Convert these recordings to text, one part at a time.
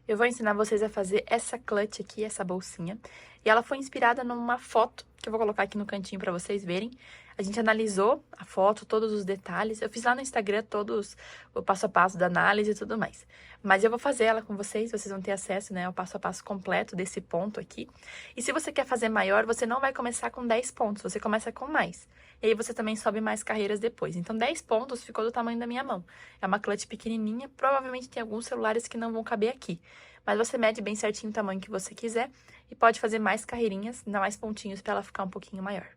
Eu vou ensinar vocês a fazer essa clutch aqui, essa bolsinha. E ela foi inspirada numa foto, que eu vou colocar aqui no cantinho pra vocês verem. A gente analisou a foto, todos os detalhes. Eu fiz lá no Instagram todos o passo a passo da análise e tudo mais. Mas eu vou fazer ela com vocês vão ter acesso, né, ao passo a passo completo desse ponto aqui. E se você quer fazer maior, você não vai começar com 10 pontos, você começa com mais. E aí você também sobe mais carreiras depois. Então 10 pontos ficou do tamanho da minha mão. É uma clutch pequenininha, provavelmente tem alguns celulares que não vão caber aqui. Mas você mede bem certinho o tamanho que você quiser e pode fazer mais carreirinhas, dar mais pontinhos para ela ficar um pouquinho maior.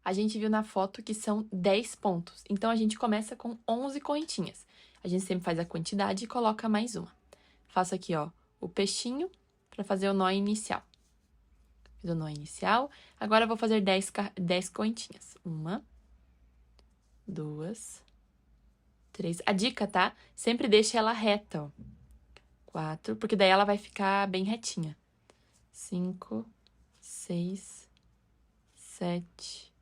A gente viu na foto que são 10 pontos, então a gente começa com 11 correntinhas. A gente sempre faz a quantidade e coloca mais uma. Faço aqui, ó, o peixinho para fazer o nó inicial. Fiz o nó inicial, agora eu vou fazer 10 correntinhas. 1, 2, 3. A dica, tá? Sempre deixa ela reta, ó. 4, porque daí ela vai ficar bem retinha. 5, 6, 7,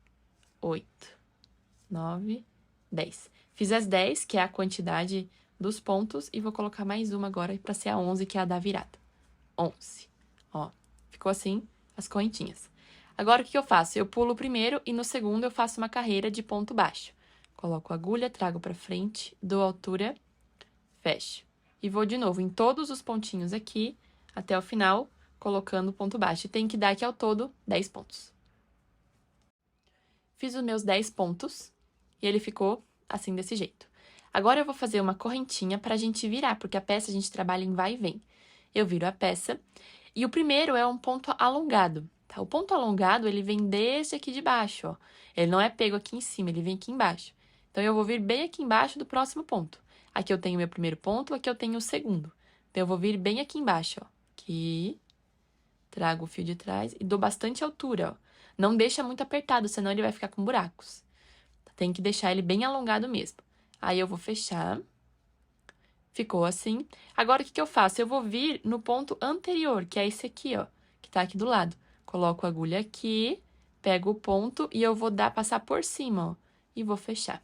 8, 9, 10. Fiz as 10, que é a quantidade dos pontos, e vou colocar mais uma agora para ser a 11, que é a da virada. 11. Ó, ficou assim as correntinhas. Agora, o que eu faço? Eu pulo o primeiro e no segundo eu faço uma carreira de ponto baixo. Coloco a agulha, trago para frente, dou altura, fecho. E vou de novo em todos os pontinhos aqui, até o final, colocando ponto baixo. E tem que dar aqui ao todo 10 pontos. Fiz os meus 10 pontos e ele ficou assim, desse jeito. Agora, eu vou fazer uma correntinha pra gente virar, porque a peça a gente trabalha em vai e vem. Eu viro a peça e o primeiro é um ponto alongado, tá? O ponto alongado, ele vem desde aqui de baixo, ó. Ele não é pego aqui em cima, ele vem aqui embaixo. Então, eu vou vir bem aqui embaixo do próximo ponto. Aqui eu tenho o meu primeiro ponto, aqui eu tenho o segundo. Então, eu vou vir bem aqui embaixo, ó. Aqui, trago o fio de trás e dou bastante altura, ó. Não deixa muito apertado, senão ele vai ficar com buracos. Tem que deixar ele bem alongado mesmo. Aí, eu vou fechar. Ficou assim. Agora, o que eu faço? Eu vou vir no ponto anterior, que é esse aqui, ó, que tá aqui do lado. Coloco a agulha aqui, pego o ponto e eu vou passar por cima, ó, e vou fechar.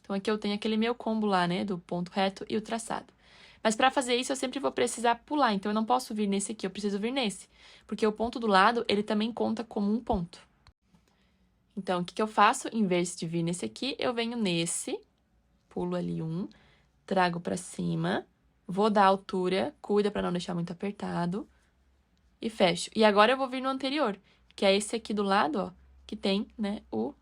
Então, aqui eu tenho aquele meu combo lá, né, do ponto reto e o traçado. Mas para fazer isso, eu sempre vou precisar pular, então eu não posso vir nesse aqui, eu preciso vir nesse. Porque o ponto do lado, ele também conta como um ponto. Então, o que eu faço? Em vez de vir nesse aqui, eu venho nesse, pulo ali um, trago pra cima, vou dar altura, cuida pra não deixar muito apertado, e fecho. E agora eu vou vir no anterior, que é esse aqui do lado, ó, que tem, né, o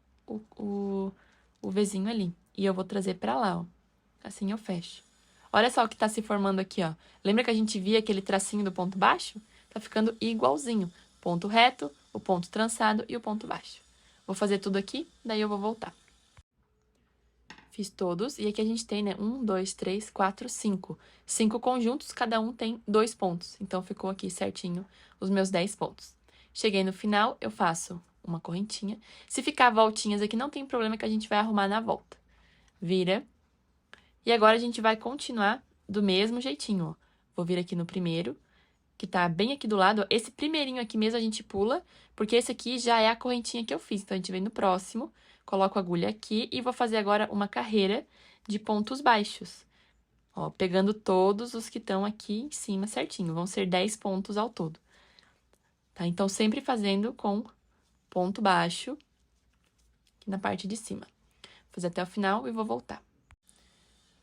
Vzinho ali. E eu vou trazer pra lá, ó. Assim eu fecho. Olha só o que tá se formando aqui, ó. Lembra que a gente via aquele tracinho do ponto baixo? Tá ficando igualzinho. Ponto reto, o ponto trançado e o ponto baixo. Vou fazer tudo aqui, daí eu vou voltar. Fiz todos, e aqui a gente tem, né, 1, 2, 3, 4, 5. 5 conjuntos, cada um tem 2 pontos. Então, ficou aqui certinho os meus 10 pontos. Cheguei no final, eu faço uma correntinha. Se ficar voltinhas aqui, não tem problema que a gente vai arrumar na volta. Vira. E agora, a gente vai continuar do mesmo jeitinho, ó. Vou vir aqui no primeiro, que tá bem aqui do lado. Esse primeirinho aqui mesmo a gente pula, porque esse aqui já é a correntinha que eu fiz. Então, a gente vem no próximo, coloco a agulha aqui e vou fazer agora uma carreira de pontos baixos. Ó, pegando todos os que estão aqui em cima certinho. Vão ser 10 pontos ao todo. Tá? Então, sempre fazendo com ponto baixo aqui na parte de cima. Vou fazer até o final e vou voltar.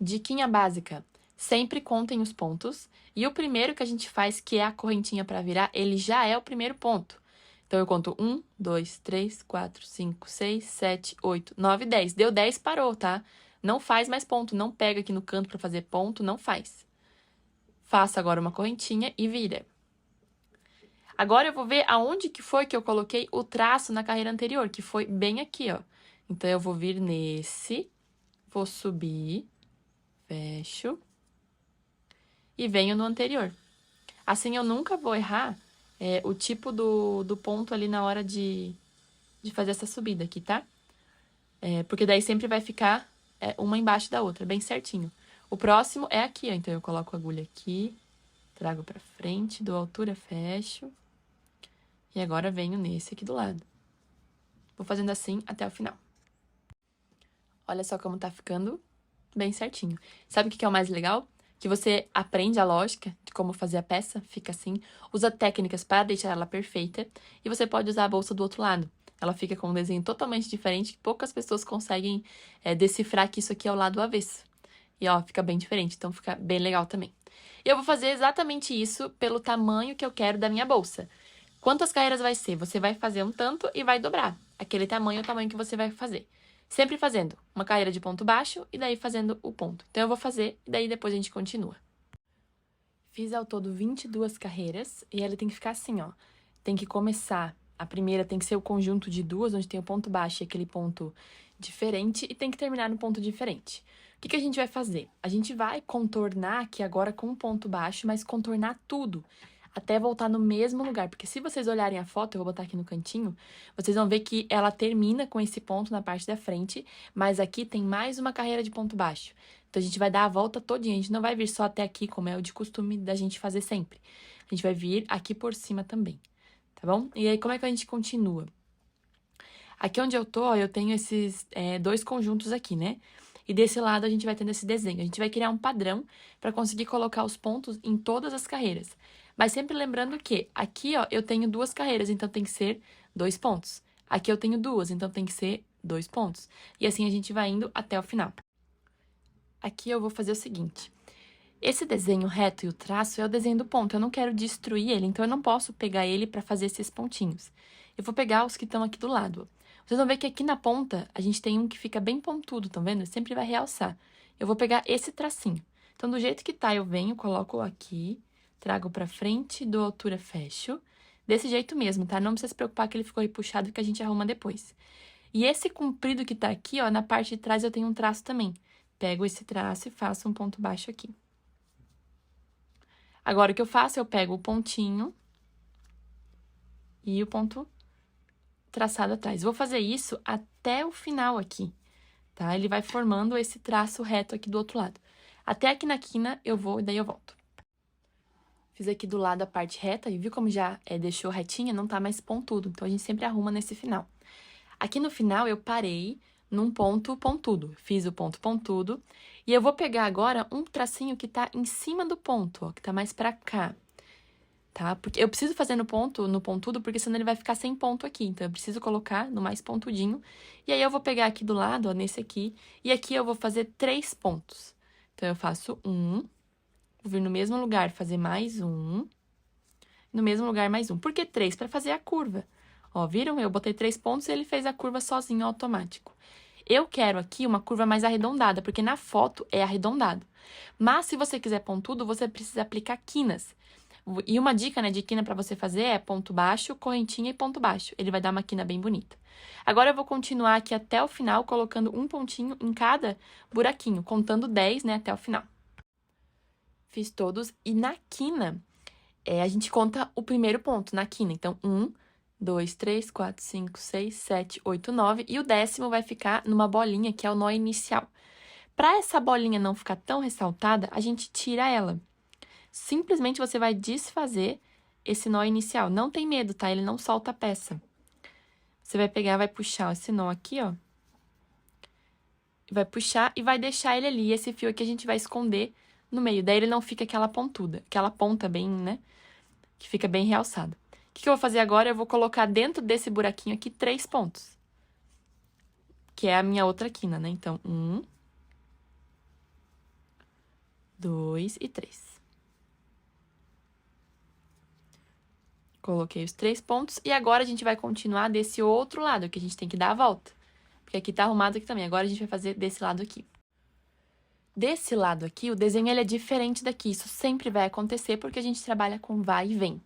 Diquinha básica. Sempre contem os pontos. E o primeiro que a gente faz, que é a correntinha para virar, ele já é o primeiro ponto. Então, eu conto 1, 2, 3, 4, 5, 6, 7, 8, 9, 10. Deu 10, parou, tá? Não faz mais ponto, não pega aqui no canto para fazer ponto, não faz. Faça agora uma correntinha e vira. Agora, eu vou ver aonde que foi que eu coloquei o traço na carreira anterior, que foi bem aqui, ó. Então, eu vou vir nesse, vou subir, fecho e venho no anterior. Assim, eu nunca vou errar o tipo do ponto ali na hora de fazer essa subida aqui, tá? Porque daí sempre vai ficar uma embaixo da outra, bem certinho. O próximo é aqui, ó. Então, eu coloco a agulha aqui, trago pra frente, dou altura, fecho. E agora, venho nesse aqui do lado. Vou fazendo assim até o final. Olha só como tá ficando bem certinho. Sabe o que é o mais legal? Que você aprende a lógica como fazer a peça, fica assim. Usa técnicas para deixar ela perfeita. E você pode usar a bolsa do outro lado. Ela fica com um desenho totalmente diferente, que poucas pessoas conseguem decifrar que isso aqui é o lado avesso. E, ó, fica bem diferente, então fica bem legal também. Eu vou fazer exatamente isso pelo tamanho que eu quero da minha bolsa. Quantas carreiras vai ser? Você vai fazer um tanto e vai dobrar. Aquele tamanho é o tamanho que você vai fazer. Sempre fazendo uma carreira de ponto baixo e daí fazendo o ponto. Então, eu vou fazer e daí depois a gente continua. Fiz ao todo 22 carreiras e ela tem que ficar assim, ó. Tem que começar, a primeira tem que ser o conjunto de duas, onde tem o ponto baixo e aquele ponto diferente, e tem que terminar no ponto diferente. O que a gente vai fazer? A gente vai contornar aqui agora com um ponto baixo, mas contornar tudo, até voltar no mesmo lugar. Porque se vocês olharem a foto, eu vou botar aqui no cantinho, vocês vão ver que ela termina com esse ponto na parte da frente, mas aqui tem mais uma carreira de ponto baixo. Então, a gente vai dar a volta todinha, a gente não vai vir só até aqui, como é o de costume da gente fazer sempre. A gente vai vir aqui por cima também, tá bom? E aí, como é que a gente continua? Aqui onde eu tô, eu tenho esses dois conjuntos aqui, né? E desse lado a gente vai tendo esse desenho. A gente vai criar um padrão para conseguir colocar os pontos em todas as carreiras. Mas sempre lembrando que aqui, ó, eu tenho duas carreiras, então tem que ser 2 pontos. Aqui eu tenho duas, então tem que ser 2 pontos. E assim a gente vai indo até o final. Aqui eu vou fazer o seguinte. Esse desenho reto e o traço é o desenho do ponto. Eu não quero destruir ele, então eu não posso pegar ele para fazer esses pontinhos. Eu vou pegar os que estão aqui do lado. Vocês vão ver que aqui na ponta, a gente tem um que fica bem pontudo, estão vendo? Sempre vai realçar. Eu vou pegar esse tracinho. Então, do jeito que tá, eu venho, coloco aqui, trago pra frente, dou altura, fecho. Desse jeito mesmo, tá? Não precisa se preocupar que ele ficou repuxado, que a gente arruma depois. E esse comprido que tá aqui, ó, na parte de trás eu tenho um traço também. Pego esse traço e faço um ponto baixo aqui. Agora, o que eu faço? Eu pego o pontinho e o ponto traçado atrás. Vou fazer isso até o final aqui, tá? Ele vai formando esse traço reto aqui do outro lado. Até aqui na quina eu vou e daí eu volto. Fiz aqui do lado a parte reta e viu como já deixou retinha? Não tá mais pontudo, então a gente sempre arruma nesse final. Aqui no final eu parei num ponto pontudo. Fiz o ponto pontudo. E eu vou pegar agora um tracinho que tá em cima do ponto, ó, que tá mais pra cá, tá? Porque eu preciso fazer no pontudo, porque senão ele vai ficar sem ponto aqui. Então, eu preciso colocar no mais pontudinho. E aí, eu vou pegar aqui do lado, ó, nesse aqui, e aqui eu vou fazer 3 pontos. Então, eu faço um, vou vir no mesmo lugar fazer mais um, no mesmo lugar mais um. Por que 3? Pra fazer a curva. Ó, viram? Eu botei 3 pontos e ele fez a curva sozinho, automático. Eu quero aqui uma curva mais arredondada, porque na foto é arredondado. Mas, se você quiser pontudo, você precisa aplicar quinas. E uma dica, né, de quina para você fazer é ponto baixo, correntinha e ponto baixo. Ele vai dar uma quina bem bonita. Agora, eu vou continuar aqui até o final, colocando um pontinho em cada buraquinho, contando 10, né, até o final. Fiz todos. E na quina, a gente conta o primeiro ponto na quina. Então, 1, 2, 3, 4, 5, 6, 7, 8, 9. E o 10º vai ficar numa bolinha, que é o nó inicial. Para essa bolinha não ficar tão ressaltada, a gente tira ela. Simplesmente você vai desfazer esse nó inicial. Não tem medo, tá? Ele não solta a peça. Você vai pegar, vai puxar esse nó aqui, ó. Vai puxar e vai deixar ele ali. Esse fio aqui a gente vai esconder no meio. Daí ele não fica aquela pontuda, aquela ponta bem, né? Que fica bem realçada. O que eu vou fazer agora? Eu vou colocar dentro desse buraquinho aqui 3 pontos. Que é a minha outra quina, né? Então, 1, 2 e 3. Coloquei os 3 pontos e agora a gente vai continuar desse outro lado, que a gente tem que dar a volta. Porque aqui tá arrumado aqui também. Agora a gente vai fazer desse lado aqui. Desse lado aqui, o desenho ele é diferente daqui. Isso sempre vai acontecer porque a gente trabalha com vai e vem.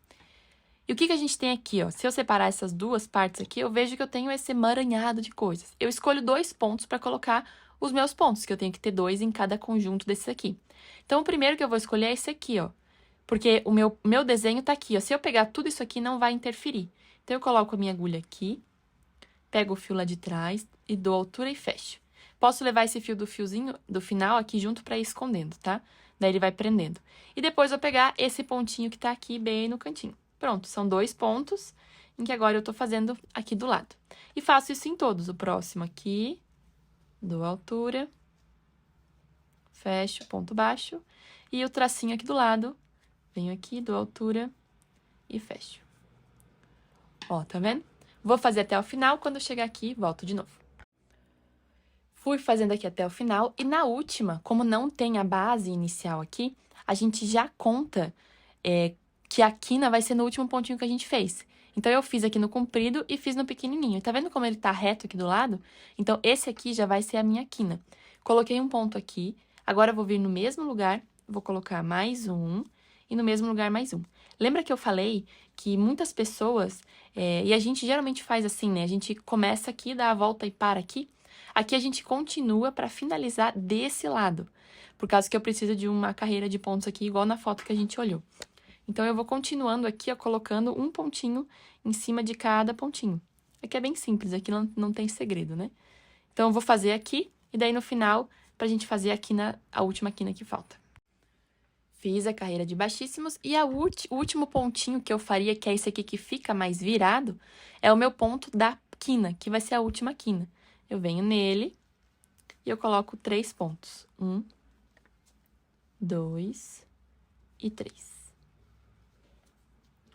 E o que a gente tem aqui, ó? Se eu separar essas duas partes aqui, eu vejo que eu tenho esse emaranhado de coisas. Eu escolho 2 pontos para colocar os meus pontos, que eu tenho que ter 2 em cada conjunto desses aqui. Então, o primeiro que eu vou escolher é esse aqui, ó. Porque o meu desenho tá aqui, ó. Se eu pegar tudo isso aqui, não vai interferir. Então, eu coloco a minha agulha aqui, pego o fio lá de trás e dou altura e fecho. Posso levar esse fio do fiozinho do final aqui junto pra ir escondendo, tá? Daí ele vai prendendo. E depois eu vou pegar esse pontinho que tá aqui bem no cantinho. Pronto, são 2 pontos em que agora eu tô fazendo aqui do lado. E faço isso em todos. O próximo aqui, dou altura, fecho, ponto baixo. E o tracinho aqui do lado, Venho aqui, dou altura e fecho. Ó, tá vendo? Vou fazer até o final, quando eu chegar aqui, volto de novo. Fui fazendo aqui até o final, e na última, como não tem a base inicial aqui, a gente já conta que a quina vai ser no último pontinho que a gente fez. Então, eu fiz aqui no comprido e fiz no pequenininho. Tá vendo como ele tá reto aqui do lado? Então, esse aqui já vai ser a minha quina. Coloquei um ponto aqui, agora eu vou vir no mesmo lugar, vou colocar mais um, e no mesmo lugar mais um. Lembra que eu falei que muitas pessoas, e a gente geralmente faz assim, né? A gente começa aqui, dá a volta e para aqui. Aqui a gente continua para finalizar desse lado, por causa que eu preciso de uma carreira de pontos aqui, igual na foto que a gente olhou. Então, eu vou continuando aqui, ó, colocando um pontinho em cima de cada pontinho. Aqui é bem simples, aqui não tem segredo, né? Então, eu vou fazer aqui, e daí no final, pra gente fazer aqui a última quina que falta. Fiz a carreira de baixíssimos, e o último pontinho que eu faria, que é esse aqui que fica mais virado, é o meu ponto da quina, que vai ser a última quina. Eu venho nele e eu coloco 3 pontos. 1, 2 e 3.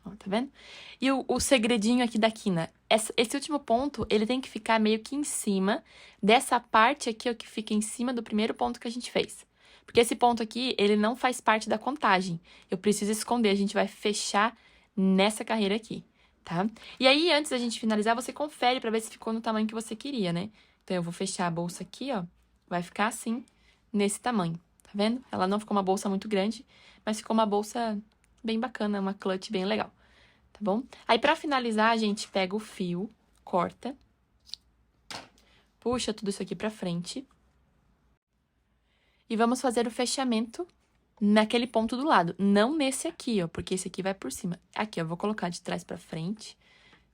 Ó, tá vendo? E o segredinho aqui da quina, esse último ponto, ele tem que ficar meio que em cima dessa parte aqui, ó, que fica em cima do primeiro ponto que a gente fez. Porque esse ponto aqui, ele não faz parte da contagem. Eu preciso esconder, a gente vai fechar nessa carreira aqui, tá? E aí, antes da gente finalizar, você confere pra ver se ficou no tamanho que você queria, né? Então, eu vou fechar a bolsa aqui, ó, vai ficar assim, nesse tamanho, tá vendo? Ela não ficou uma bolsa muito grande, mas ficou uma bolsa bem bacana, uma clutch bem legal, tá bom? Aí, pra finalizar, a gente pega o fio, corta, puxa tudo isso aqui pra frente e vamos fazer o fechamento naquele ponto do lado, não nesse aqui, ó, porque esse aqui vai por cima. Aqui, ó, vou colocar de trás pra frente,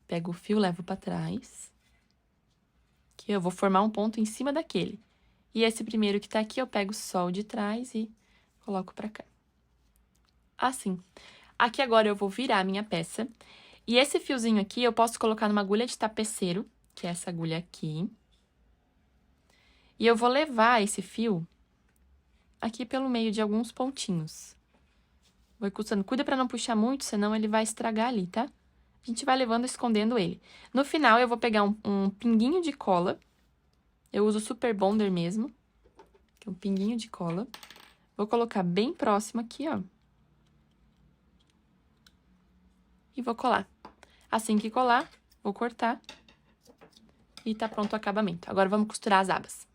pego o fio, levo pra trás. Aqui eu vou formar um ponto em cima daquele. E esse primeiro que tá aqui, eu pego só o de trás e coloco pra cá. Assim. Aqui agora eu vou virar a minha peça. E esse fiozinho aqui eu posso colocar numa agulha de tapeceiro, que é essa agulha aqui. E eu vou levar esse fio aqui pelo meio de alguns pontinhos. Vou encostando. Cuida pra não puxar muito, senão ele vai estragar ali, tá? A gente vai levando, escondendo ele. No final, eu vou pegar um pinguinho de cola. Eu uso Super Bonder mesmo, que é um pinguinho de cola. Vou colocar bem próximo aqui, ó. E vou colar. Assim que colar, vou cortar. E tá pronto o acabamento. Agora, vamos costurar as abas.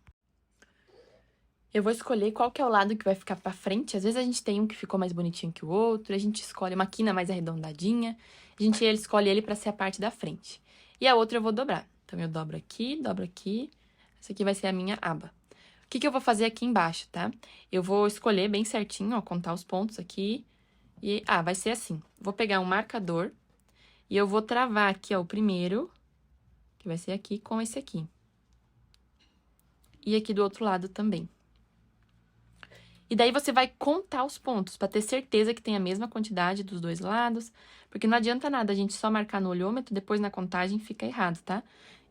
Eu vou escolher qual que é o lado que vai ficar pra frente. Às vezes, a gente tem um que ficou mais bonitinho que o outro. A gente escolhe uma quina mais arredondadinha. Ele escolhe ele pra ser a parte da frente. E a outra eu vou dobrar. Então, eu dobro aqui, dobro aqui. Essa aqui vai ser a minha aba. O que eu vou fazer aqui embaixo, tá? Eu vou escolher bem certinho, ó, contar os pontos aqui. E, vai ser assim. Vou pegar um marcador e eu vou travar aqui, ó, o primeiro, que vai ser aqui, com esse aqui. E aqui do outro lado também. E daí, você vai contar os pontos, pra ter certeza que tem a mesma quantidade dos dois lados. Porque não adianta nada a gente só marcar no olhômetro, depois na contagem fica errado, tá?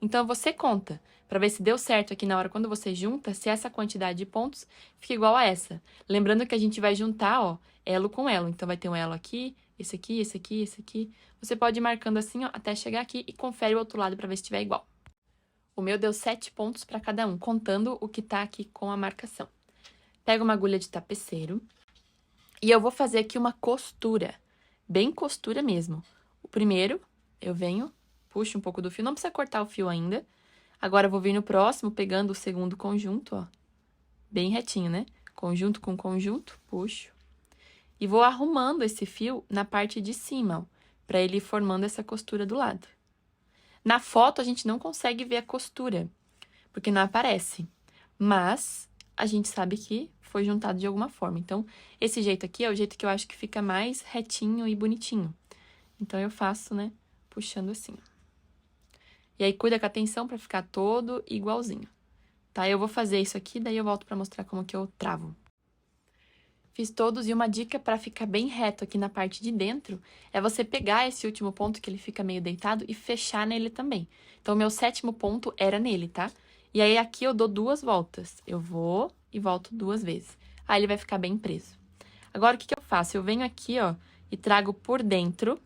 Então, você conta, pra ver se deu certo aqui na hora, quando você junta, se essa quantidade de pontos fica igual a essa. Lembrando que a gente vai juntar, ó, elo com elo. Então, vai ter um elo aqui, esse aqui, esse aqui, esse aqui. Você pode ir marcando assim, ó, até chegar aqui e confere o outro lado pra ver se estiver igual. O meu deu 7 pontos pra cada um, contando o que tá aqui com a marcação. Pego uma agulha de tapeceiro e eu vou fazer aqui uma costura, bem costura mesmo. O primeiro, eu venho, puxo um pouco do fio, não precisa cortar o fio ainda. Agora, eu vou vir no próximo, pegando o segundo conjunto, ó, bem retinho, né? Conjunto com conjunto, puxo. E vou arrumando esse fio na parte de cima, ó, pra ele ir formando essa costura do lado. Na foto, a gente não consegue ver a costura, porque não aparece, mas a gente sabe que foi juntado de alguma forma. Então, esse jeito aqui é o jeito que eu acho que fica mais retinho e bonitinho. Então, eu faço, né, puxando assim. E aí, cuida com a atenção pra ficar todo igualzinho, tá? Eu vou fazer isso aqui, daí eu volto pra mostrar como que eu travo. Fiz todos, e uma dica pra ficar bem reto aqui na parte de dentro é você pegar esse último ponto, que ele fica meio deitado, e fechar nele também. Então, o meu 7º ponto era nele, tá? E aí, aqui eu dou 2 voltas. Eu vou e volto 2 vezes. Aí, ele vai ficar bem preso. Agora, o que eu faço? Eu venho aqui, ó, e trago por dentro.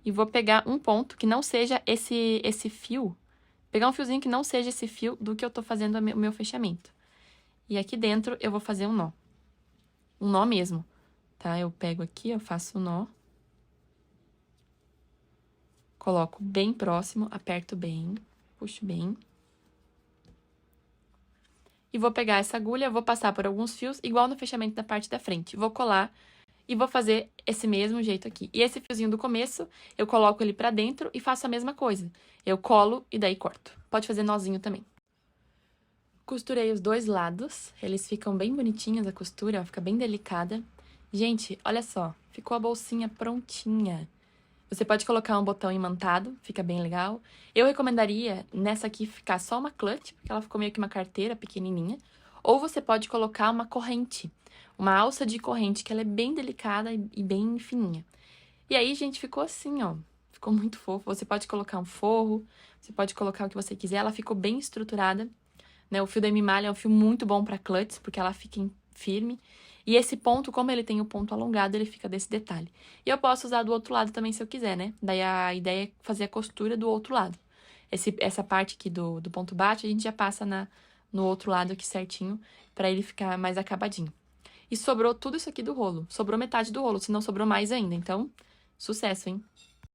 E vou pegar um ponto que não seja esse fio. Pegar um fiozinho que não seja esse fio do que eu tô fazendo o meu fechamento. E aqui dentro eu vou fazer um nó. Um nó mesmo, tá? Eu pego aqui, eu faço o nó. Coloco bem próximo, aperto bem, puxo bem. E vou pegar essa agulha, vou passar por alguns fios, igual no fechamento da parte da frente. Vou colar e vou fazer esse mesmo jeito aqui. E esse fiozinho do começo, eu coloco ele pra dentro e faço a mesma coisa. Eu colo e daí corto. Pode fazer nozinho também. Costurei os dois lados, eles ficam bem bonitinhos, a costura, ó, fica bem delicada. Gente, olha só, ficou a bolsinha prontinha. Você pode colocar um botão imantado, fica bem legal. Eu recomendaria nessa aqui ficar só uma clutch, porque ela ficou meio que uma carteira pequenininha. Ou você pode colocar uma corrente, uma alça de corrente, que ela é bem delicada e bem fininha. E aí, gente, ficou assim, ó. Ficou muito fofo. Você pode colocar um forro, você pode colocar o que você quiser. Ela ficou bem estruturada, né? O fio da M-Malha é um fio muito bom pra clutch, porque ela fica firme. E esse ponto, como ele tem o ponto alongado, ele fica desse detalhe. E eu posso usar do outro lado também, se eu quiser, né? Daí a ideia é fazer a costura do outro lado. Essa parte aqui do ponto bate, a gente já passa no outro lado aqui certinho, pra ele ficar mais acabadinho. E sobrou tudo isso aqui do rolo. Sobrou metade do rolo, se não sobrou mais ainda. Então, sucesso, hein?